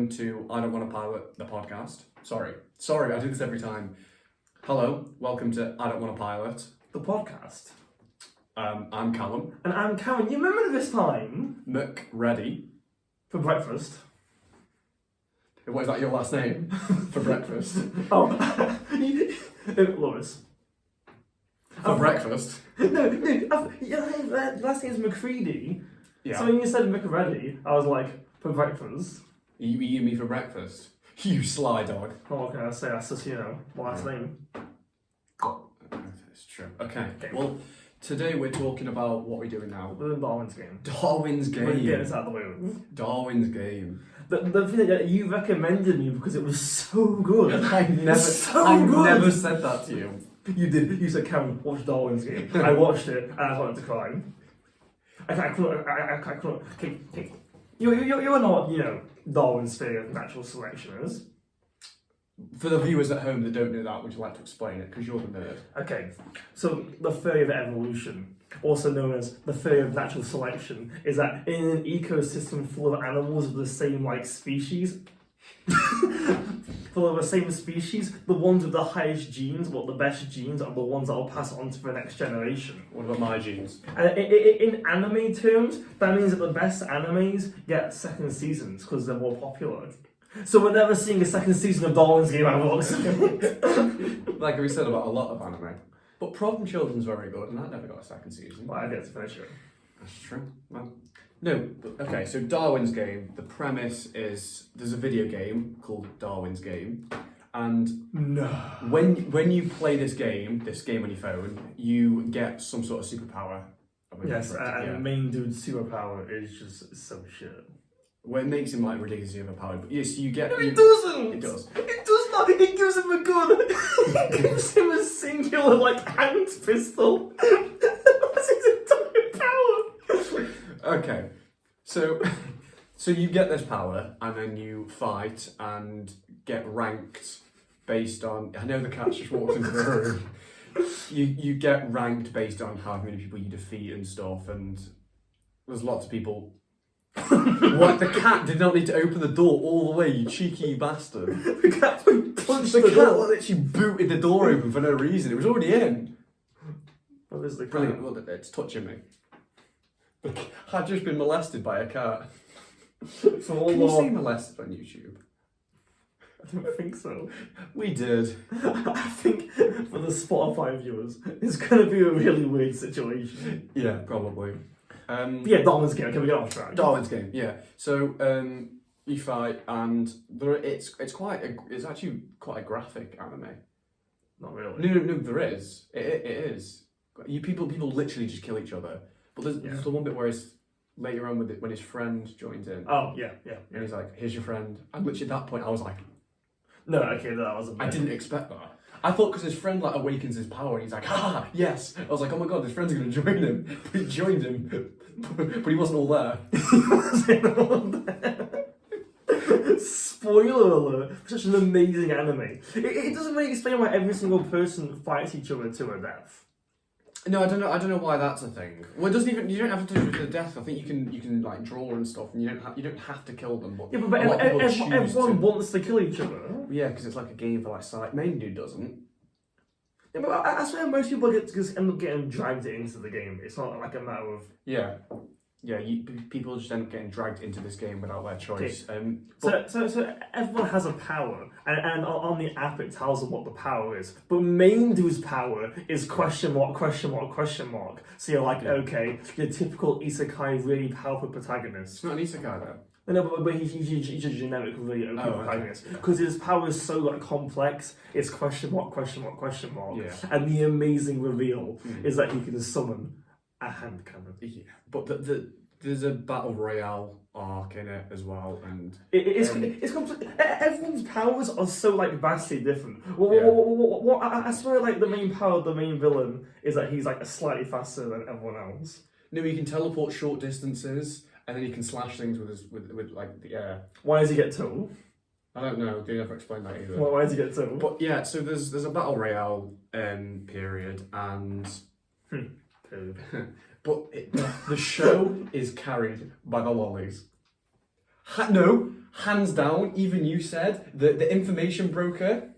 welcome to I Don't Want to Pilot the podcast. Sorry, I do this every time. Hello, welcome to I Don't Want to Pilot the podcast. I'm Callum. And I'm Karen. You remember this time? Ready. For breakfast. What is that your last name? For breakfast? Oh, Lolis. For breakfast? No, last name is McCready. Yeah. So when you said McReady, I was like, for breakfast. You eat me for breakfast? You sly dog. Oh, what can I say? That's just, my last name. It's true. Okay. Well, today we're talking about what we're doing now. The Darwin's game. Darwin's game. We're getting this out of the way. Darwin's game. The thing that you recommended me because it was so good. I never said that to you. You did. You said, Karen, watch Darwin's game. I watched it and I wanted to cry. I couldn't. You know what, Darwin's theory of natural selection is. For the viewers at home that don't know that, would you like to explain it? Because you're the nerd. Okay, so the theory of evolution, also known as the theory of natural selection, is that in an ecosystem full of animals of the same species, the ones with the highest genes, the best genes, are the ones that will pass on to the next generation. What about my genes? And in anime terms, that means that the best animes get second seasons because they're more popular. So we're never seeing a second season of Darwin's Game, Like we said about a lot of anime. But Problem Children's very good, and that never got a second season. Well, I get to finish it. That's true. Well, no, okay, so Darwin's Game, the premise is there's a video game called Darwin's Game, and when you play this game on your phone, you get some sort of superpower. Yes, and the main dude's superpower is just so shit. Well, it makes him ridiculously overpowered, but yes, you get... No, it doesn't! It does. It does not! It gives him a gun! It gives him a singular, hand pistol! That's his entire power! Okay, so you get this power, and then you fight and get ranked based on... I know the cat just walked into the room. You get ranked based on how many people you defeat and stuff, and there's lots of people... What? The cat did not need to open the door all the way, you cheeky bastard. The cat punched the cat door. literally booted the door open for no reason. It was already in. Well, there's the cat. Brilliant. Look, it's touching me. I've just been molested by a cat. Can you see molested on YouTube? I don't think so. We did. I think for the Spotify viewers, it's going to be a really weird situation. Yeah, probably. Yeah, Darwin's Game. Can we get off track? Darwin's Game, yeah. So you fight, and it's actually quite a graphic anime. Not really. No, there is. It is. People literally just kill each other. But there's the one bit where it's later on when his friend joins in. Oh yeah. And he's like, "Here's your friend." And literally at that point, I was like, "No, okay, that wasn't." I didn't expect that. I thought because his friend awakens his power, and he's like, "Ah, yes." I was like, "Oh my god, his friend's going to join him." But he joined him, but he wasn't all there. He wasn't all there. Spoiler alert! Such an amazing anime. It doesn't really explain why every single person fights each other to a death. No, I don't know why that's a thing. Well, it doesn't even. You don't have to do it to the death. I think you can draw and stuff, and you don't have to kill them. But yeah, but everyone wants to kill each other. Yeah, because it's like a game for sight. Main dude doesn't. Yeah, but I swear most people just end up getting dragged into the game. It's not like a matter of people just end up getting dragged into this game without their choice. Okay. So everyone has a power, and on the app it tells them what the power is. But main dude's power is question mark. So you're like, okay, your typical isekai really powerful protagonist. It's not an isekai though. No, but he's a generic, really OP protagonist. Because his power is so complex, it's question mark. Yeah. And the amazing reveal is that he can summon a hand cannon. Yeah, but there's a battle royale arc in it as well, and it's complex. Everyone's powers are so vastly different. I swear, the main power of the main villain is that he's slightly faster than everyone else. No, he can teleport short distances. And then he can slash things with the air. Why does he get two? I don't know. They never explain that either. Why does he get two? But yeah, so there's a battle royale period, and but the show is carried by the lolis. No, hands down. Even you said that the information broker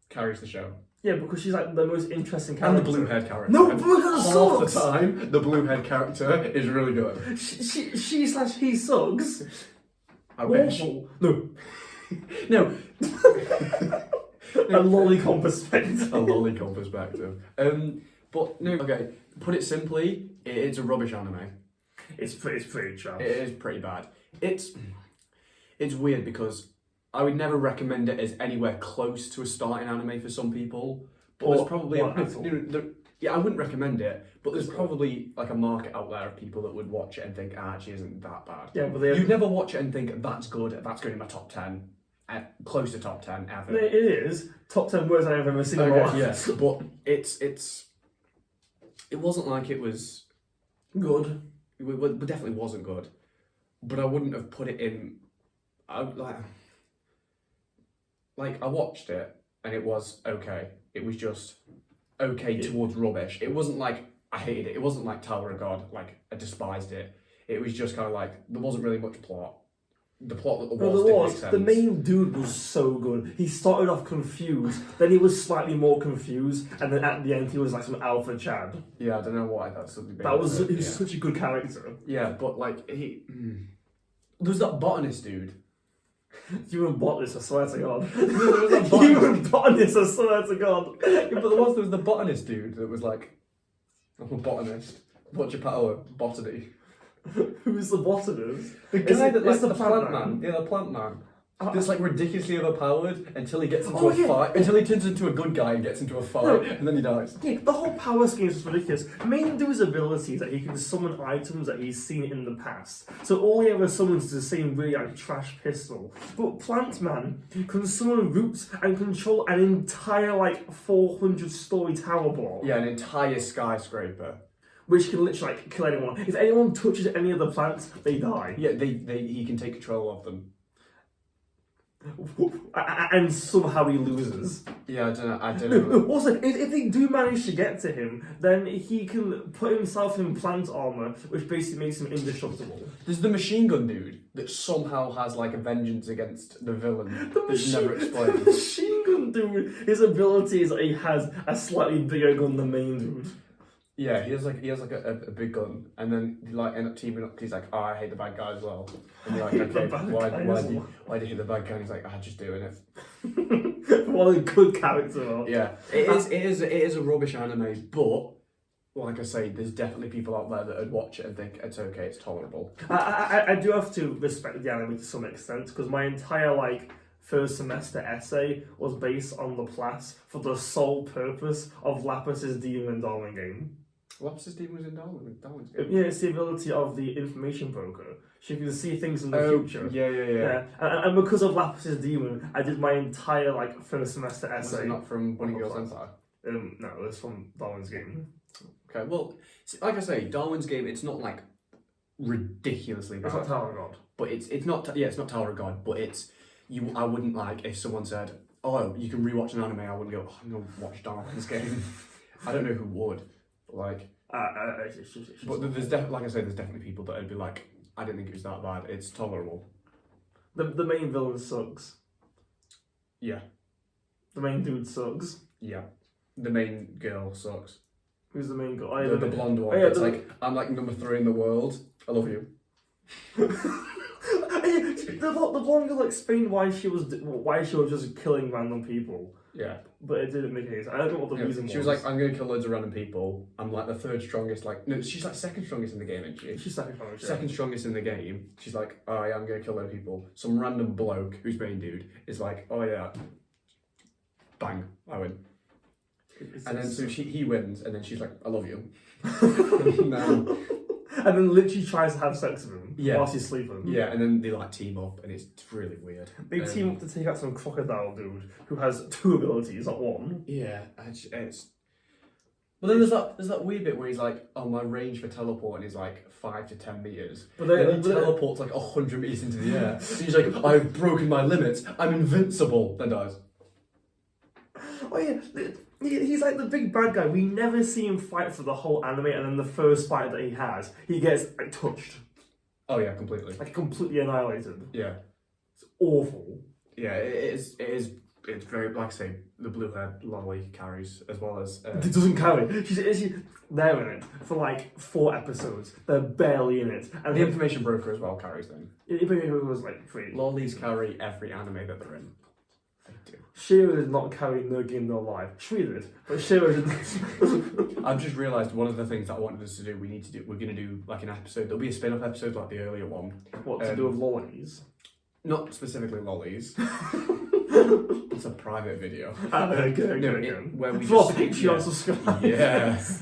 carries the show. Yeah, because she's like the most interesting And character. the blue head character. No, And blue head half sucks. the time, the blue head character is really good. He sucks. I wish. Awful. No. No. A lolicon perspective. A lolicon perspective. But no, okay. Put it simply, it's a rubbish anime. It's pretty trash. It is pretty bad. It's weird because I would never recommend it as anywhere close to a starting anime for some people. But there's probably I wouldn't recommend it. But there's probably like a market out there of people that would watch it and think, actually isn't that bad. Yeah, but you'd never watch it and think that's good. That's going in my top 10, close to top 10 ever. It is top 10 words I've ever seen. Okay, yes, but it wasn't like it was good. It definitely wasn't good. But I wouldn't have put it in. Like I watched it and it was okay. It was just okay towards rubbish. It wasn't like I hated it. It wasn't like Tower of God. Like I despised it. It was just kind of like there wasn't really much plot. The plot that there was didn't make sense. The main dude was so good. He started off confused, then he was slightly more confused, and then at the end he was like some alpha Chad. Yeah, I don't know why that's something. He was such a good character. Yeah, but like there's that botanist dude. You and botanist, I swear to God. You You and botanist, I swear to God. Yeah, but there was the botanist dude that was like, I'm a botanist. What's your power? Botany. Who's the botanist? The guy that it's like the plant man. Yeah, the plant man. That's like ridiculously overpowered until he gets into a fight. Until he turns into a good guy and gets into a fight, and then he dies. Yeah, the whole power scheme is ridiculous. Main dude's ability is that he can summon items that he's seen in the past. So all he ever summons is the same really like trash pistol. But Plant Man can summon roots and control an entire like 400-story tower block. Yeah, an entire skyscraper. Which can literally like kill anyone. If anyone touches any of the plants, they die. Yeah, he can take control of them. And somehow he loses. Yeah, I don't know. Also, if they do manage to get to him, then he can put himself in plant armor, which basically makes him indestructible. There's the machine gun dude that somehow has like a vengeance against the villain that's never explained. The machine gun dude, his ability is that he has a slightly bigger gun than the main dude. Yeah, he has like a big gun, and then he like end up teaming up. He's like, oh, I hate the bad guy as well. And you're like, okay, why do you hate the bad guy? And he's like, I'm just doing it. What a good character. Yeah, it is a rubbish anime, but like I say, there's definitely people out there that would watch it and think it's okay, it's tolerable. I do have to respect the anime to some extent because my entire like first semester essay was based on the class for the sole purpose of Lapis's Demon and Darwin game. Lapis' Demon was in Darwin's game. Yeah, it's the ability of the information broker. She can see things in the future. Yeah. And because of Lapis's Demon, I did my entire like first semester essay. Was it not from Bunny Girls Empire? No, it was from Darwin's game. Okay, well, like I say, Darwin's game, it's not like ridiculously bad. It's not Tower of God. But it's not it's not Tower of God, but it's I wouldn't like if someone said, oh, you can rewatch an anime, I wouldn't go, oh, I'm gonna watch Darwin's game. I don't know who would. Like, but there's like I say, there's definitely people that would be like, I didn't think it was that bad. It's tolerable. The main villain sucks. Yeah. The main dude sucks. Yeah. The main girl sucks. Who's the main girl? The blonde one. It's like, I'm like number 3 in the world. I love you. The blonde girl explained why she was just killing random people. Yeah. But it didn't make any sense. I don't know what the reason was. She was like, I'm going to kill loads of random people. I'm like the 3rd strongest, like... No, she's like 2nd strongest in the game, isn't she? She's 2nd strongest, 2nd strongest in the game. She's like, oh yeah, I'm going to kill loads of people. Some random bloke, who's main dude, is like, oh yeah. Bang, I win. And then so he wins, and then she's like, I love you. And then literally tries to have sex with him whilst he's sleeping. Yeah, and then they like team up, and it's really weird. They team up to take out some crocodile dude who has 2 abilities, not 1. Yeah, it's. Well, then there's that weird bit where he's like, oh, my range for teleporting is like 5 to 10 meters. But then he teleports like 100 meters into the air. So he's like, I've broken my limits. I'm invincible. Then dies. Oh yeah. He's like the big bad guy. We never see him fight for the whole anime, and then the first fight that he has, he gets like, touched. A Oh yeah, completely. Like completely annihilated. Yeah. It's awful. Yeah, it is. It's very, like I say, the blue-haired lolly carries as well as. It doesn't carry. She's they're in it for like 4 episodes. They're barely in it. And the information broker as well carries them. it was like 3. Lollies carry every anime that they're in. They do. Shiro did not carry No Game No Life. Shri did, but Shiro didn't. I've just realised one of the things that I wanted us to do, we're going to do like an episode, there'll be a spin-off episode like the earlier one. What to do with lollies? Not specifically lollies. It's a private video. Where we for just Patreon subscribers.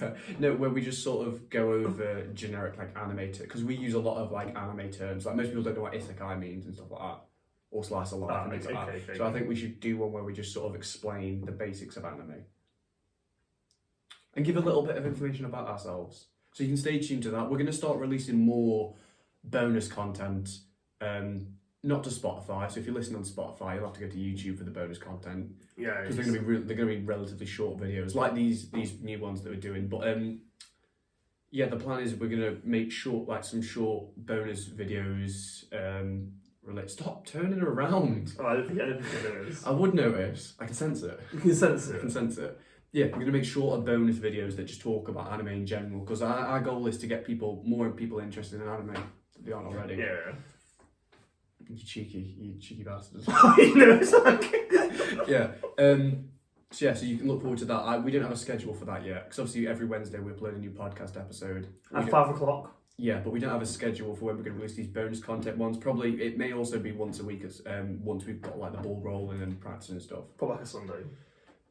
Yeah. No, where we just sort of go over generic like anime because we use a lot of like anime terms. Like most people don't know what isekai means and stuff like that, or slice of life and things like that. Okay. So I think we should do one where we just sort of explain the basics of anime and give a little bit of information about ourselves. So you can stay tuned to that. We're going to start releasing more bonus content. Not to Spotify, so if you're listening on Spotify, you'll have to go to YouTube for the bonus content. Yeah, because they're going to be relatively short videos, like these new ones that we're doing. But yeah, the plan is we're going to make some short bonus videos. Stop turning it around. Oh, I don't think it is. I would notice. I can sense it. You can sense it. I can sense it. Yeah, we're going to make shorter bonus videos that just talk about anime in general, because our goal is to get more people interested in anime, if they aren't already. Yeah. You cheeky bastards. I know, it's like... Yeah. So you can look forward to that. We don't have a schedule for that yet, because obviously every Wednesday we upload a new podcast episode. At 5 o'clock? Yeah, but we don't have a schedule for when we're going to release these bonus content ones. Probably, it may also be once a week, once we've got like the ball rolling and practicing and stuff. Probably like a Sunday.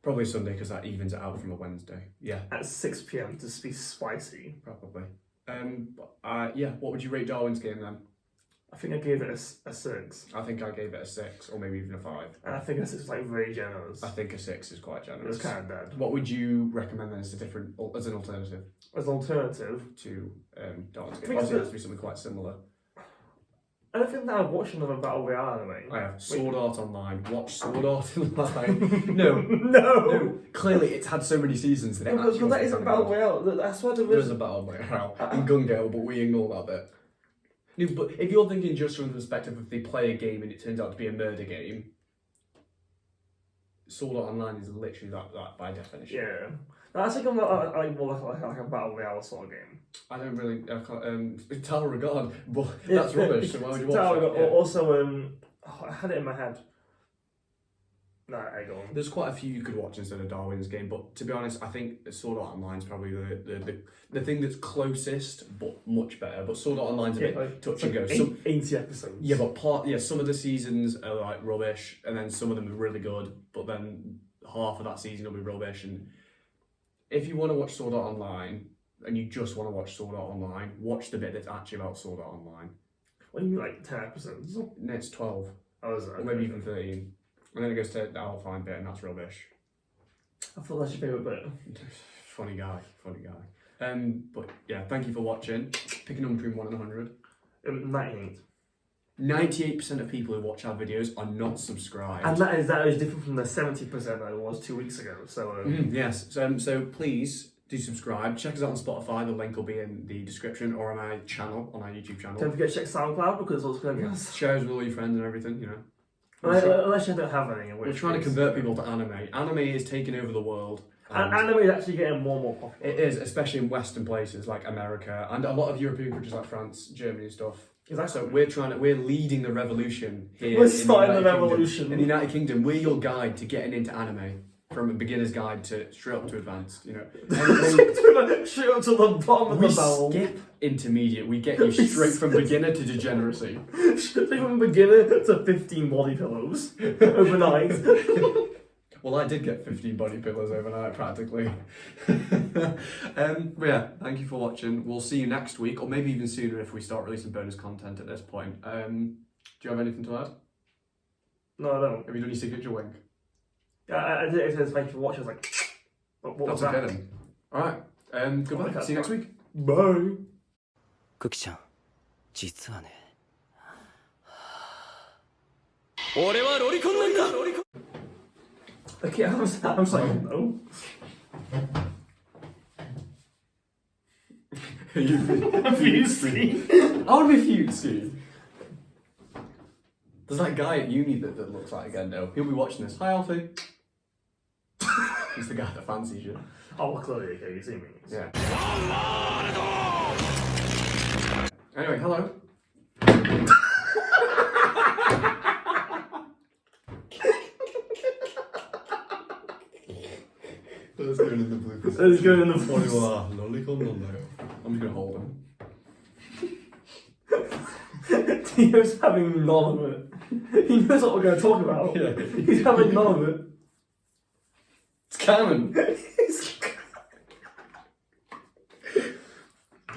Probably Sunday, because that evens it out from a Wednesday. Yeah. At 6 PM to be spicy. Probably. Yeah, what would you rate Darwin's game then? I think I gave it a 6. I think I gave it a 6, or maybe even a 5. And I think a 6 is like very generous. I think a 6 is quite generous. It was kind of dead. What would you recommend then as an alternative As an alternative? to Darwin's I game? think Obviously, it has to be something quite similar. I don't think that I've watched another Battle Royale anime. I have Sword Art Online. Watch Sword Art Online. No. No! Clearly, it's had so many seasons that it No, but actually that isn't Battle Royale. That's what it There's is. a Battle Royale in Gun Gale, but we ignore that bit. No, but if you're thinking just from the perspective of they play a game and it turns out to be a murder game, Sword Art Online is literally that by definition. Yeah. No, I think I'm like a Battle Royale sort of game. I don't really. Tower Regard, but that's rubbish. So why would you watch Tower that? Regard, Also, I had it in my head. No, I go on. There's quite a few you could watch instead of Darwin's game, but to be honest, I think Sword Art Online is probably the thing that's closest, but much better. But Sword Art Online's a bit like, touch and go. 80 episodes. Yeah, but some of the seasons are like rubbish, and then some of them are really good. But then half of that season will be rubbish. And if you want to watch Sword Art Online and you just want to watch Sword Art Online, watch the bit that's actually about Sword Art Online. What do you mean, like 10 episodes? No, it's 12, Oh, is it? or maybe even 13. And then it goes to the Alpine bit, and that's rubbish. I thought that's your favourite bit. Funny guy. But yeah, thank you for watching. Pick a number between 1 and 100. 98. 98% of people who watch our videos are not subscribed. And that is different from the 70% that it was 2 weeks ago. So yes, so please do subscribe. Check us out on Spotify. The link will be in the description, or on our channel, on our YouTube channel. don't forget to check SoundCloud because it's going to be Share us with all your friends and everything, you know. unless you don't have any. We're trying to convert people to anime. Anime is taking over the world. And anime is actually getting more and more popular. It is, especially in Western places like America and a lot of European countries like France, Germany and stuff. Exactly. So we're leading the revolution here. We're starting the United revolution. Kingdom. In the United Kingdom, we're your guide to getting into anime. From a beginner's guide to straight up to advanced, you know. Straight up to the bottom of the barrel. We skip intermediate. We get you straight from beginner to degeneracy. Straight from beginner to 15 body pillows overnight. Well, I did get 15 body pillows overnight, practically. But yeah, thank you for watching. We'll see you next week, or maybe even sooner if we start releasing bonus content at this point. Do you have anything to add? No, I don't. Have you done your signature wink? I did it says thank you for watching. I was like, what was That's that? okay then. Alright, goodbye. See you next week. Bye. クキちゃん実はね俺はロリコンなんだ Okay, I'm saying no. Futsy. I want to be Futsy. There's that guy at uni that looks like Gendo. He'll be watching this. Hi, Alfie. He's the guy that fancies you. Oh, well, clearly, okay, you see me. Yeah. Anyway, hello. Let's go in the bloopers. Let's go in the voice. I'm just gonna hold him. Tio's having none of it. He knows what we're going to talk about. Yeah. He's having none of it. It's canon. He's-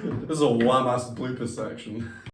This is a wham-ass blooper section.